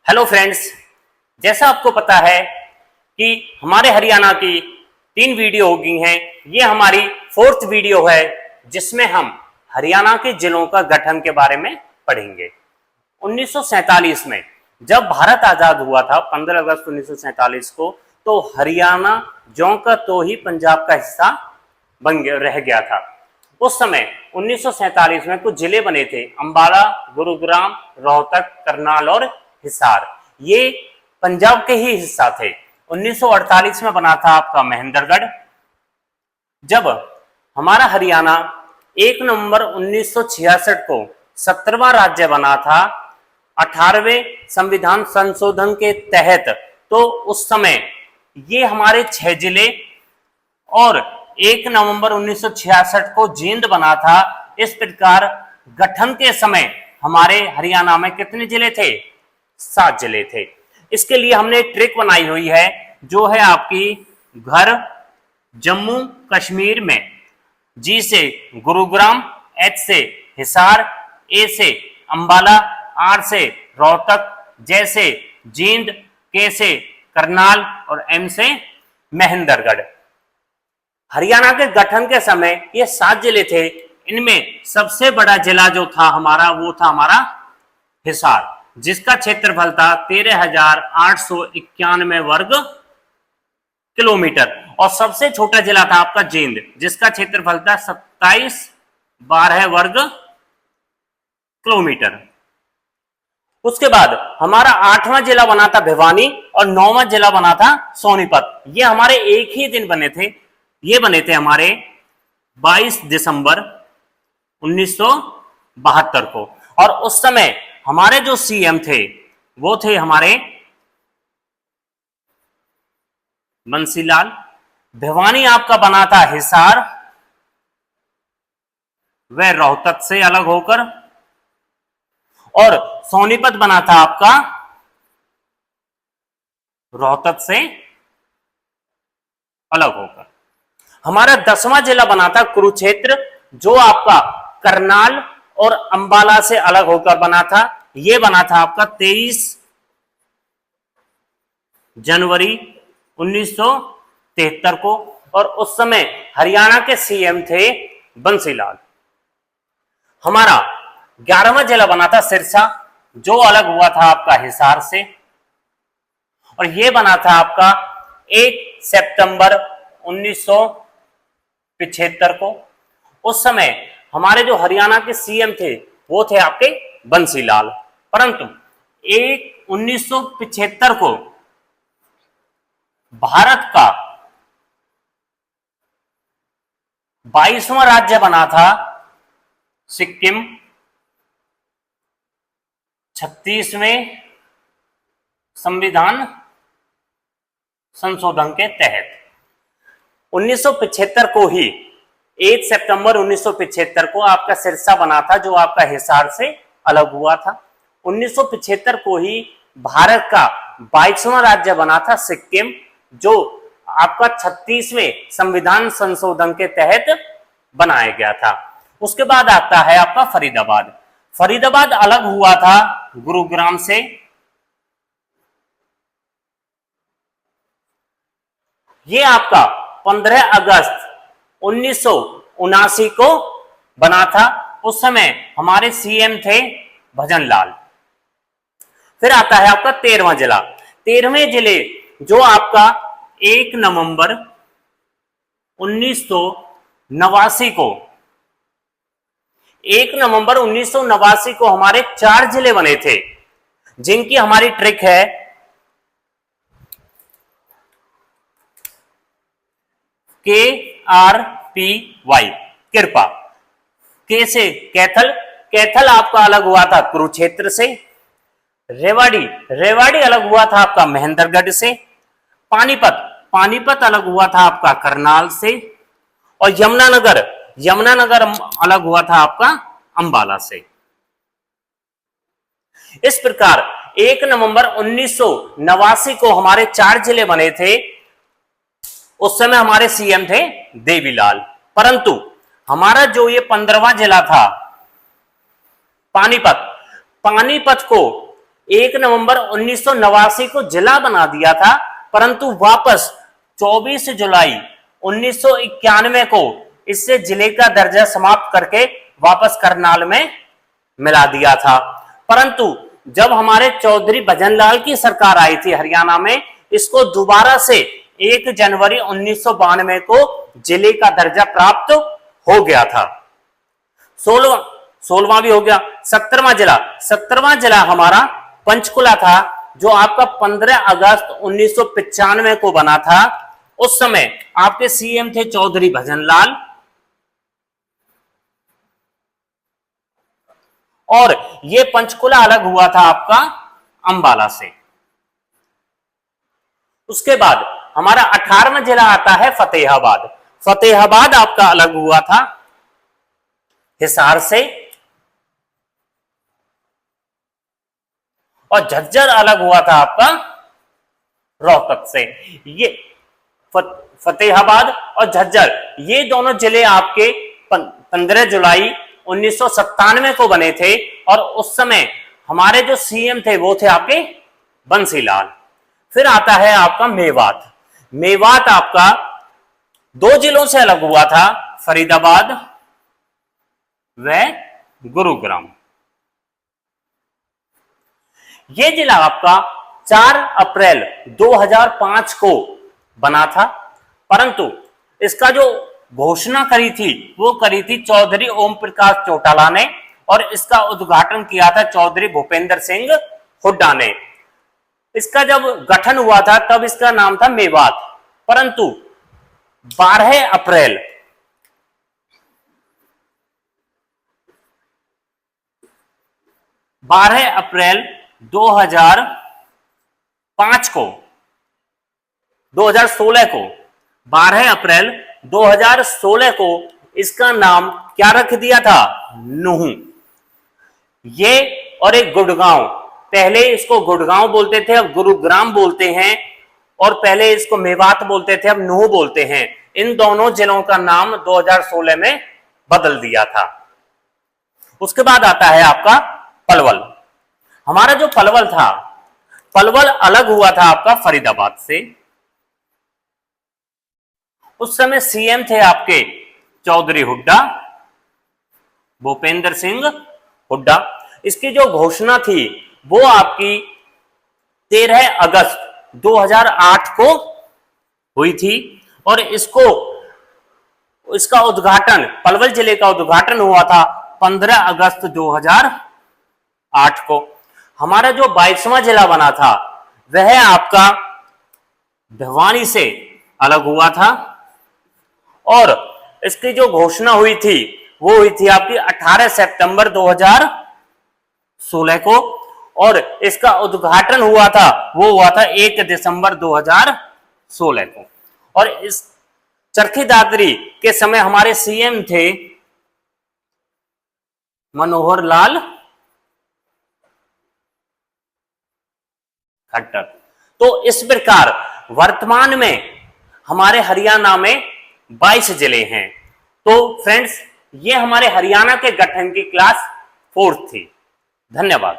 Hello friends, जैसा आपको पता है कि हमारे हरियाणा की 3 वीडियो हो गई हैं। ये हमारी 4th वीडियो है जिसमें हम हरियाणा के जिलों का गठन के बारे में पढ़ेंगे। 1947 में जब भारत आजाद हुआ था 15 अगस्त 1947 को, तो हरियाणा ज्यों का तो ही पंजाब का हिस्सा रह गया था। उस समय 1947 में कुछ जिले बने थे, अंबाला, गुरुग्राम, रोहतक, करनाल और हिसार। ये पंजाब के ही हिस्सा थे। 1948 में बना था आपका महेंद्रगढ़। जब हमारा हरियाणा 1 नवंबर 1966 को 17वां राज्य बना था 18वें संविधान संशोधन के तहत, तो उस समय ये हमारे 6 जिले और 1 नवंबर 1966 को जींद बना था। इस प्रकार गठन के समय हमारे हरियाणा में कितने जिले थे? 7 जिले थे। इसके लिए हमने एक ट्रिक बनाई हुई है, जो है आपकी घर जम्मू कश्मीर में, जी से गुरुग्राम, एच से हिसार, ए से अंबाला, आर से रोहतक, जे से जींद, के से करनाल और एम से महेंद्रगढ़। हरियाणा के गठन के समय ये 7 जिले थे। इनमें सबसे बड़ा जिला जो था हमारा, वो था हमारा हिसार, जिसका क्षेत्रफल था 13,891 वर्ग किलोमीटर। और सबसे छोटा जिला था आपका जींद, जिसका क्षेत्रफल था 2712 वर्ग किलोमीटर। उसके बाद हमारा 8वां जिला बना था भिवानी और 9वां जिला बना था सोनीपत। ये हमारे एक ही दिन बने थे। ये बने थे हमारे 22 दिसंबर 1972 को। और उस समय हमारे जो सीएम थे वो थे हमारे बंसीलाल। भिवानी आपका बना था हिसार व रोहतक से अलग होकर, और सोनीपत बना था आपका रोहतक से अलग होकर। हमारा 10वां जिला बना था कुरुक्षेत्र, जो आपका करनाल और अंबाला से अलग होकर बना था। यह बना था आपका 23 जनवरी 1973 को, और उस समय हरियाणा के सीएम थे बंसीलाल। हमारा 11वां जिला बना था सिरसा, जो अलग हुआ था आपका हिसार से, और यह बना था आपका 1 सितंबर 1975 को। उस समय हमारे जो हरियाणा के सीएम थे वो थे आपके बंसीलाल। परंतु 1975 को भारत का 22वां राज्य बना था सिक्किम, 36वें संविधान संशोधन के तहत। 1975 को ही 1 सितंबर 1975 को आपका सिरसा बना था, जो आपका हिसार से अलग हुआ था। 1975 को ही भारत का 22वां राज्य बना था सिक्किम, जो आपका 36वें संविधान संशोधन के तहत बनाया गया था। उसके बाद आता है आपका फरीदाबाद। फरीदाबाद अलग हुआ था गुरुग्राम से। ये आपका 15 अगस्त 1979 को बना था। उस समय हमारे सीएम थे भजनलाल। फिर आता है आपका 13वां जिला। 13वें जिले जो आपका 1 नवंबर 1989 को 1 नवंबर 1989 को हमारे 4 जिले बने थे, जिनकी हमारी ट्रिक है KRPY, कृपा। के से कैथल, कैथल आपका अलग हुआ था कुरुक्षेत्र से। रेवाड़ी, रेवाड़ी अलग हुआ था आपका महेंद्रगढ़ से। पानीपत, पानीपत अलग हुआ था आपका करनाल से। और यमुनानगर, यमुनानगर अलग हुआ था आपका अंबाला से। इस प्रकार 1 नवंबर 1989 को हमारे 4 जिले बने थे। उस समय हमारे सीएम थे देवीलाल। परंतु हमारा जो ये 15वां जिला था पानीपत, पानीपत को 1 नवंबर 1989 को जिला बना दिया था, परंतु वापस 24 जुलाई 1991 को इससे जिले का दर्जा समाप्त करके वापस करनाल में मिला दिया था। परंतु जब हमारे चौधरी भजनलाल की सरकार आई थी हरियाणा में, इसको दोबारा से 1 जनवरी 1992 को जिले का दर्जा प्राप्त हो गया था। 16वां भी हो गया। 17वां जिला हमारा पंचकुला था, जो आपका 15 अगस्त 1995 को बना था। उस समय आपके सीएम थे चौधरी भजनलाल, और ये पंचकुला अलग हुआ था आपका अंबाला से। उसके बाद हमारा 18वां जिला आता है फतेहाबाद। फतेहाबाद आपका अलग हुआ था हिसार से, और झज्जर अलग हुआ था आपका रोहतक से। ये फतेहाबाद और झज्जर ये दोनों जिले आपके 15 जुलाई 1997 को बने थे, और उस समय हमारे जो सीएम थे वो थे आपके बंसीलाल। फिर आता है आपका मेवात। मेवात आपका 2 जिलों से अलग हुआ था, फरीदाबाद व गुरुग्राम। यह जिला आपका 4 अप्रैल 2005 को बना था, परंतु इसका जो घोषणा करी थी वो करी थी चौधरी ओम प्रकाश चौटाला ने, और इसका उद्घाटन किया था चौधरी भूपेंद्र सिंह हुड्डा ने। इसका जब गठन हुआ था तब इसका नाम था मेवात, परंतु 12 अप्रैल 2016 को 12 अप्रैल 2016 को इसका नाम क्या रख दिया था? नूह। ये और एक गुड़गांव, पहले इसको गुड़गांव बोलते थे, अब गुरुग्राम बोलते हैं, और पहले इसको मेवात बोलते थे, अब नूह बोलते हैं। इन दोनों जिलों का नाम 2016 में बदल दिया था। उसके बाद आता है आपका पलवल। हमारा जो पलवल था, पलवल अलग हुआ था आपका फरीदाबाद से। उस समय सीएम थे आपके चौधरी हुड्डा, भूपेंद्र सिंह हुड्डा। इसकी जो घोषणा थी वो आपकी 13 अगस्त 2008 को हुई थी, और इसका उद्घाटन, पलवल जिले का उद्घाटन हुआ था 15 अगस्त 2008 को। हमारा जो 22वां जिला बना था वह आपका भिवानी से अलग हुआ था, और इसकी जो घोषणा हुई थी वो हुई थी आपकी 18 सितंबर 2016 को, और इसका उद्घाटन हुआ था वो हुआ था 1 दिसंबर 2016 को। और इस चरखी दादरी के समय हमारे सीएम थे मनोहर लाल खट्टर। तो इस प्रकार वर्तमान में हमारे हरियाणा में 22 जिले हैं। तो फ्रेंड्स, ये हमारे हरियाणा के गठन की क्लास 4th थी। धन्यवाद।